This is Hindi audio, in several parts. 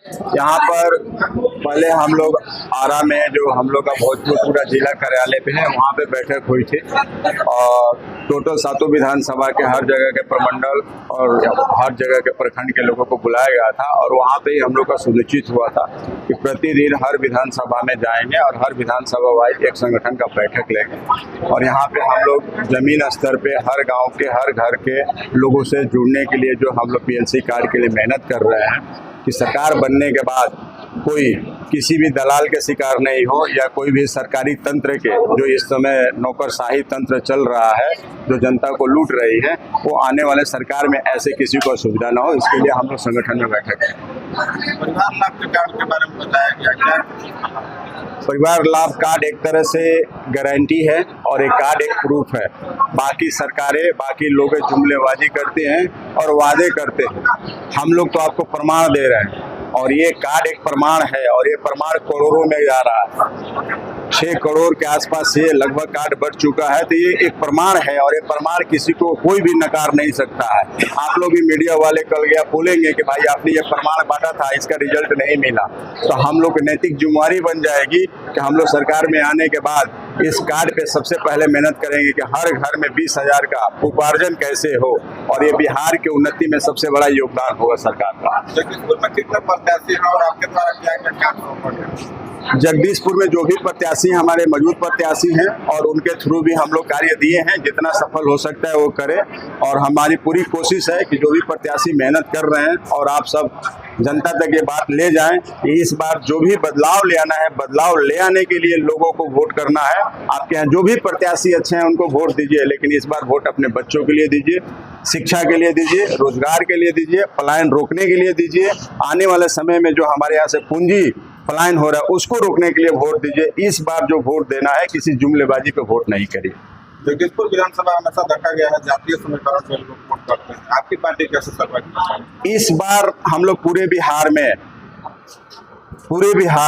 यहाँ पर पहले हम लोग आरा में जो हम लोग का भोजपुर पूरा जिला कार्यालय पे है, वहाँ पे बैठक हुई थी और टोटल 7 विधानसभा के हर जगह के प्रमंडल और हर जगह के प्रखंड के लोगों को बुलाया गया था और वहाँ पे ही हम लोग का सुनिश्चित हुआ था कि प्रतिदिन हर विधानसभा में जाएंगे और हर विधानसभा वाइज एक संगठन का बैठक लेंगे और यहाँ पे हम लोग जमीन स्तर पे हर गाँव के हर घर के लोगों से जुड़ने के लिए जो हम लोग PLC कार्ड के लिए मेहनत कर रहे हैं कि सरकार बनने के बाद कोई किसी भी दलाल के शिकार नहीं हो या कोई भी सरकारी तंत्र के जो इस समय नौकरशाही तंत्र चल रहा है जो जनता को लूट रही है, वो आने वाले सरकार में ऐसे किसी को असुविधा ना हो, इसके लिए हम लोग संगठन में बैठे हैं। परिवार लाभ कार्ड के बारे में बताया गया क्या? परिवार लाभ कार्ड एक तरह से गारंटी है और एक कार्ड एक प्रूफ है। बाकी सरकारें बाकी लोग जुमलेबाजी करते हैं और वादे करते हैं, हम लोग तो आपको प्रमाण दे रहे हैं और ये कार्ड एक प्रमाण है और ये प्रमाण करोड़ों में जा रहा है। 6 करोड़ के आसपास ये लगभग कार्ड बढ़ चुका है, तो ये एक प्रमाण है और ये प्रमाण किसी को कोई भी नकार नहीं सकता है। आप लोग भी मीडिया वाले कल गया बोलेंगे कि भाई आपने ये प्रमाण बांटा था, इसका रिजल्ट नहीं मिला, तो हम लोग की नैतिक जिम्मेवारी बन जाएगी कि हम लोग सरकार में आने के बाद इस कार्ड पे सबसे पहले मेहनत करेंगे कि हर घर में 20,000 का उपार्जन कैसे हो और ये बिहार की उन्नति में सबसे बड़ा योगदान होगा सरकार का। जगदीशपुर में कितने प्रत्याशी हैं और आपके द्वारा क्या जगदीशपुर में जो भी प्रत्याशी हमारे मौजूद प्रत्याशी हैं और उनके थ्रू भी हम लोग कार्य दिए हैं, जितना सफल हो सकता है वो करें और हमारी पूरी कोशिश है कि जो भी प्रत्याशी मेहनत कर रहे हैं और आप सब जनता तक ये बात ले जाएं कि इस बार जो भी बदलाव ले आना है, बदलाव ले आने के लिए लोगों को वोट करना है। आपके यहाँ जो भी प्रत्याशी अच्छे हैं उनको वोट दीजिए, लेकिन इस बार वोट अपने बच्चों के लिए दीजिए, शिक्षा के लिए दीजिए, रोजगार के लिए दीजिए, पलायन रोकने के लिए दीजिए। आने वाले समय में जो हमारे यहाँ से पूंजी पलायन हो रहा है उसको रोकने के लिए वोट दीजिए। इस बार जो वोट देना है किसी जुमलेबाजी पे वोट नहीं करिए। जगदीशपुर विधानसभा हमेशा देखा गया है जातीय समीकरण से लोग वोट करते हैं, आपकी पार्टी कैसे सर्वाइव? इस बार हम लोग पूरे बिहार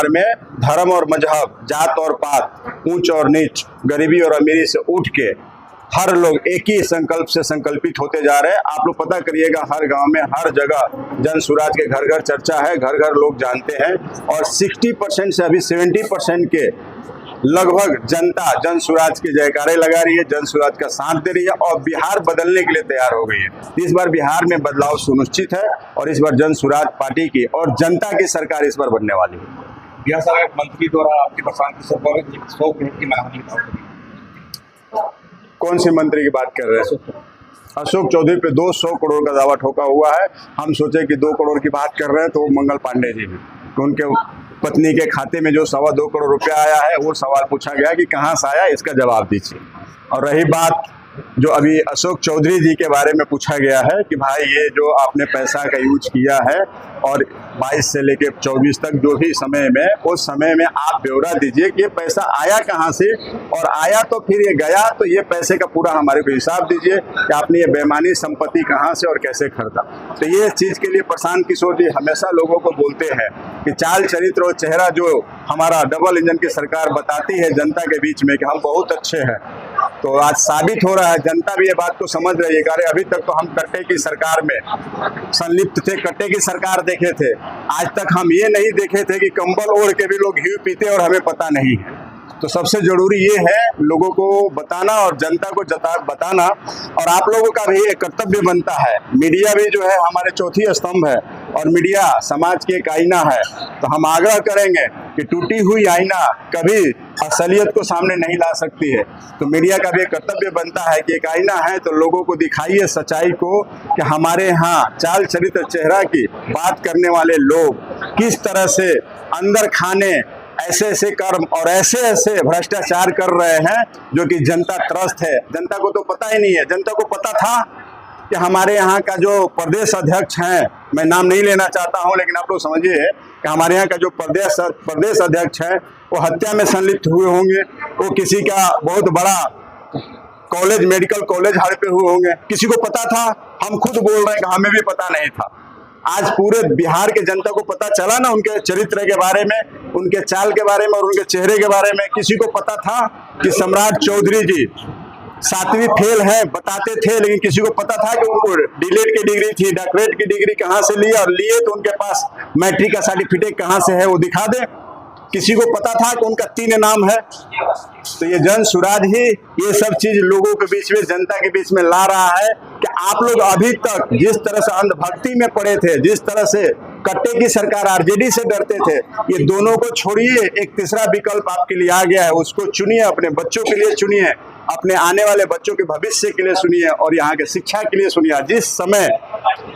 में धर्म और मजहब, जात और पात, ऊंच और नीच, गरीबी और अमीरी से उठ के हर लोग एक ही संकल्प से संकल्पित होते जा रहे हैं। आप लोग पता करिएगा, हर गांव में हर जगह जन सुराज के घर घर चर्चा है, घर घर लोग जानते हैं और 60% से अभी 70% के लगभग जनता जन सुराज के जयकारे लगा रही है, जन सुराज का साथ दे रही है और बिहार बदलने के लिए तैयार हो गई है। इस बार बिहार में बदलाव सुनिश्चित है और इस बार जन सुराज पार्टी की और जनता की सरकार इस बार बनने वाली है। यह सारे मंत्री द्वारा आपके प्रशांत किशोर पर 100 करोड़ की मांग कौन से मंत्री की बात कर रहे हैं? अशोक चौधरी पे 200 करोड़ का दावा ठोका हुआ है। हम सोचे कि 2 करोड़ की बात कर रहे हैं तो वो मंगल पांडे जी हैं, तो उनके पत्नी के खाते में जो 2.25 करोड़ रुपया आया है वो सवाल पूछा गया कि कहाँ से आया, इसका जवाब दीजिए। और रही बात जो अभी अशोक चौधरी जी के बारे में पूछा गया है कि भाई ये जो आपने पैसा का यूज किया है और 22 से लेके 24 तक जो भी समय में, उस समय में आप ब्यौरा दीजिए कि ये पैसा आया कहाँ से और आया तो फिर ये गया, तो ये पैसे का पूरा हमारे को हिसाब दीजिए कि आपने ये बेईमानी संपत्ति कहाँ से और कैसे खरीदा। तो ये चीज़ के लिए प्रशांत किशोर जी हमेशा लोगों को बोलते हैं कि चाल चरित्र और चेहरा जो हमारा डबल इंजन की सरकार बताती है जनता के बीच में कि हम बहुत अच्छे हैं, तो आज साबित हो रहा है। जनता भी ये बात को समझ रही है। अरे अभी तक तो हम कट्टे की सरकार में संलिप्त थे, कट्टे की सरकार देखे थे, आज तक हम ये नहीं देखे थे कि कंबल ओढ़ के भी लोग घी पीते और हमें पता नहीं है। तो सबसे जरूरी ये है लोगों को बताना और जनता को बताना, और आप लोगों का भी एक कर्तव्य बनता है। मीडिया भी जो है हमारे चौथी स्तंभ है और मीडिया समाज की एक आईना है, तो हम आग्रह करेंगे कि टूटी हुई आईना कभी असलियत को सामने नहीं ला सकती है। तो मीडिया का भी एक कर्तव्य बनता है कि एक आईना है तो लोगों को दिखाइए सच्चाई को कि हमारे यहाँ चाल चरित्र चेहरा की बात करने वाले लोग किस तरह से अंदर खाने ऐसे ऐसे कर्म और ऐसे ऐसे भ्रष्टाचार कर रहे हैं जो कि जनता त्रस्त है। जनता को तो पता ही नहीं है। जनता को पता था कि हमारे यहाँ का जो प्रदेश अध्यक्ष हैं, मैं नाम नहीं लेना चाहता हूँ, लेकिन आप लोग समझिए कि हमारे यहाँ का जो प्रदेश अध्यक्ष है वो हत्या में संलिप्त हुए होंगे, वो किसी का बहुत बड़ा कॉलेज, मेडिकल कॉलेज हड़पे हुए होंगे। किसी को पता था? हम खुद बोल रहे हैं कि हमें भी पता नहीं था। आज पूरे बिहार के जनता को पता चला ना उनके चरित्र के बारे में, उनके चाल के बारे में और उनके चेहरे के बारे में। किसी को पता था कि सम्राट चौधरी जी 7वीं फेल है बताते थे, लेकिन किसी को पता था कि उनको डीलेट की डिग्री थी, डॉक्टरेट की डिग्री कहाँ से लिया, और लिए तो उनके पास मैट्रिक का सर्टिफिकेट कहाँ से है वो दिखा दे। किसी को पता था कि उनका 3 नाम है। तो ये जन सुराज ही ये सब चीज लोगों के बीच में, जनता के बीच में ला रहा है कि आप लोग अभी तक जिस तरह से अंधभक्ति में पड़े थे, जिस तरह से कट्टे की सरकार आरजेडी से डरते थे, ये दोनों को छोड़िए, एक तीसरा विकल्प आपके लिए आ गया है, उसको चुनिए, अपने बच्चों के लिए चुनिए, अपने आने वाले बच्चों के भविष्य के लिए सुनिए, और यहाँ के शिक्षा के लिए सुनिए। जिस समय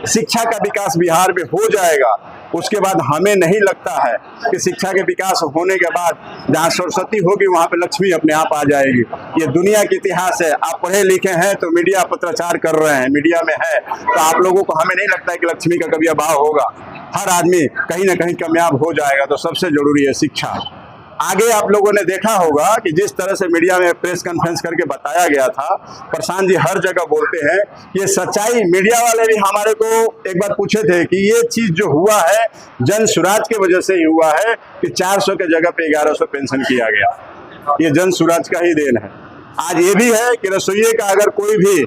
शिक्षा का विकास बिहार में हो जाएगा, उसके बाद हमें नहीं लगता है कि शिक्षा के विकास होने के बाद जहाँ सरस्वती होगी वहाँ पे लक्ष्मी अपने आप आ जाएगी। ये दुनिया के इतिहास है। आप पढ़े लिखे हैं तो मीडिया पत्राचार कर रहे हैं, मीडिया में है, तो आप लोगों को, हमें नहीं लगता है कि लक्ष्मी का कभी अभाव होगा। हर आदमी कहीं ना कहीं कामयाब हो जाएगा। तो सबसे जरूरी है शिक्षा। आगे आप लोगों ने देखा होगा कि जिस तरह से मीडिया में प्रेस कॉन्फ्रेंस करके बताया गया था, प्रशांत जी हर जगह बोलते हैं, ये सच्चाई। मीडिया वाले भी हमारे को एक बार पूछे थे कि ये चीज जो हुआ है जन सुराज की वजह से ही हुआ है कि 400 के जगह पे 1100 पेंशन किया गया। ये जन सुराज का ही देन है। आज ये भी है कि रसोइये का अगर कोई भी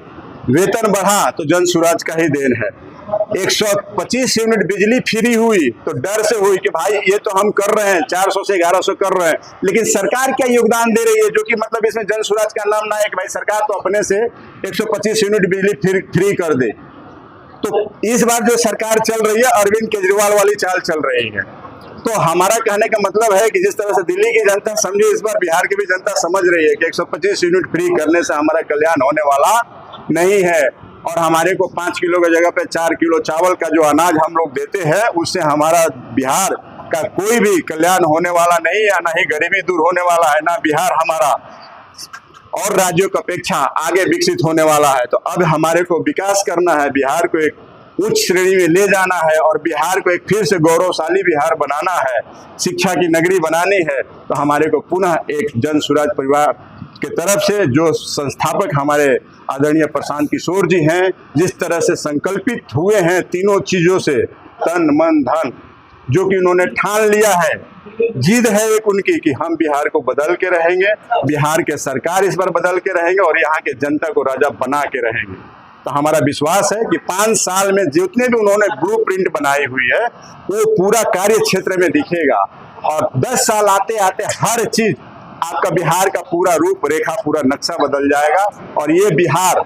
वेतन बढ़ा तो जन सुराज का ही देन है। 125 यूनिट बिजली फ्री हुई तो डर से हुई कि भाई ये तो हम कर रहे हैं, 400 से 1100 कर रहे हैं, लेकिन सरकार क्या योगदान दे रही है, जो कि मतलब इसमें जन सुराज का नाम ना है कि भाई सरकार तो अपने से 125 यूनिट बिजली फ्री कर दे। तो इस बार जो सरकार चल रही है अरविंद केजरीवाल वाली चाल चल रही है। तो हमारा कहने का मतलब है कि जिस तरह से दिल्ली की जनता समझी, इस बार बिहार की भी जनता समझ रही है कि 125 यूनिट फ्री करने से हमारा कल्याण होने वाला नहीं है, और हमारे को 5 किलो की जगह पे 4 किलो चावल का जो अनाज हम लोग देते हैं, उससे हमारा बिहार का कोई भी कल्याण होने वाला नहीं है, ना ही गरीबी दूर होने वाला है, ना बिहार हमारा और राज्यों की अपेक्षा आगे विकसित होने वाला है। तो अब हमारे को विकास करना है, बिहार को एक उच्च श्रेणी में ले जाना है, और बिहार को एक फिर से गौरवशाली बिहार बनाना है, शिक्षा की नगरी बनानी है। तो हमारे को पुनः एक जन सुराज परिवार के तरफ से जो संस्थापक हमारे आदरणीय प्रशांत किशोर जी हैं, जिस तरह से संकल्पित हुए हैं तीनों चीजों से, तन मन धन, जो कि उन्होंने ठान लिया है, जिद है एक उनकी कि हम बिहार को बदल के रहेंगे, बिहार के सरकार इस बार बदल के रहेंगे, और यहाँ के जनता को राजा बना के रहेंगे। तो हमारा विश्वास है कि 5 साल में जितने भी उन्होंने ब्लूप्रिंट बनाई हुई है वो पूरा कार्य क्षेत्र में दिखेगा, और 10 साल आते आते हर चीज आपका बिहार का पूरा रूप रेखा, पूरा नक्शा बदल जाएगा, और ये बिहार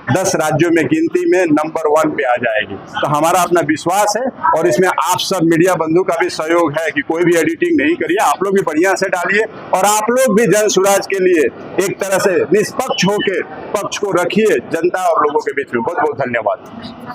10 राज्यों में गिनती में नंबर 1 पे आ जाएगी। तो हमारा अपना विश्वास है, और इसमें आप सब मीडिया बंधु का भी सहयोग है कि कोई भी एडिटिंग नहीं करिए, आप लोग भी बढ़िया से डालिए, और आप लोग भी जन सुराज के लिए एक तरह से निष्पक्ष होकर पक्ष को रखिए जनता और लोगों के बीच में। बहुत बहुत धन्यवाद।